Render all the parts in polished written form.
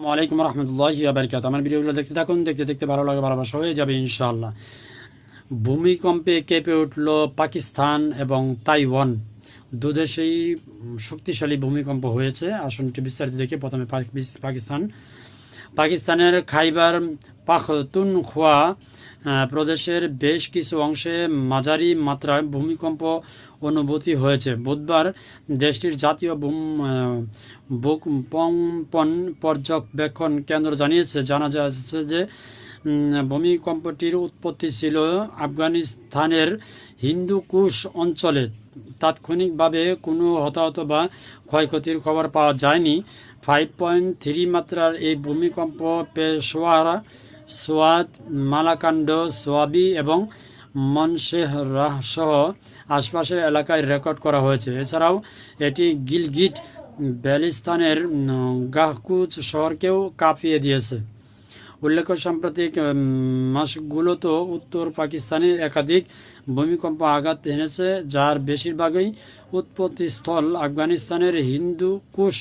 ওয়ালাইকুম রহমতুল্লাহি ওয়া বারাকাতুহু। আমার ভিডিওগুলো দেখতে থাকুন, দেখতে দেখতে ভালো লাগে, ভালোবাসা হয়ে যাবে ইনশাআল্লাহ। ভূমিকম্পে কেঁপে উঠল পাকিস্তান এবং তাইওয়ান, দুদেশেই শক্তিশালী ভূমিকম্প হয়েছে। আসুন একটু বিস্তারিত দেখে প্রথমে পাকিস্তানের খাইবার পাখতুনখোয়া প্রদেশের বেশ কিছু অংশে মাঝারি মাত্রায় ভূমিকম্প অনুভূতি হয়েছে। বুধবার দেশটির জাতীয় ভূকম্পন পর্যবেক্ষণ কেন্দ্র জানা যাচ্ছে যে ভূমিকম্পটির উৎপত্তি ছিল আফগানিস্তানের হিন্দুকুশ অঞ্চলে। তাৎক্ষণিকভাবে কোনো হতাহত বা ক্ষয়ক্ষতির খবর পাওয়া যায়নি। 5.3 মাত্রার এই ভূমিকম্প পেশোয়ার, সোয়াত, মালাকান্ড, সোয়াবি এবং মনশেহরাহ সহ আশপাশের এলাকায় রেকর্ড করা হয়েছে। এছাড়াও এটি গিলগিট বেলিস্তানের গাহকুচ শহরকেও কাঁপিয়ে দিয়েছে। উল্লেখ্য, সাম্প্রতিক মাসগুলোতে উত্তর পাকিস্তানে একাধিক ভূমিকম্প আঘাত এনেছে, যার বেশিরভাগই উৎপত্তিস্থল আফগানিস্তানের হিন্দুকুশ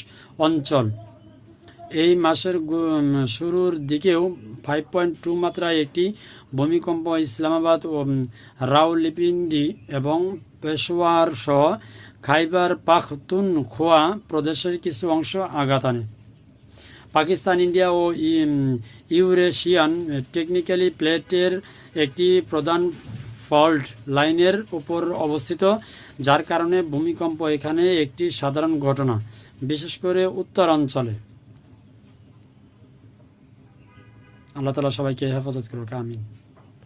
অঞ্চল। এই মাসের শুরুর দিকেও 5.2 মাত্রায় একটি ভূমিকম্প ইসলামাবাদ ও রাওয়ালপিন্ডি এবং পেশোয়ার সহ খাইবার পাখতুনখোয়া প্রদেশের কিছু অংশ আঘাত আনে। পাকিস্তান, ইন্ডিয়া ও ইউরেশিয়ান টেকনিক্যালি প্লেটের একটি প্রধান ফল্ট লাইনের উপর অবস্থিত, যার কারণে ভূমিকম্প এখানে একটি সাধারণ ঘটনা, বিশেষ করে উত্তরাঞ্চলে। আল্লাহ তাআলা সবাইকে হেফাজত করুক, আমিন।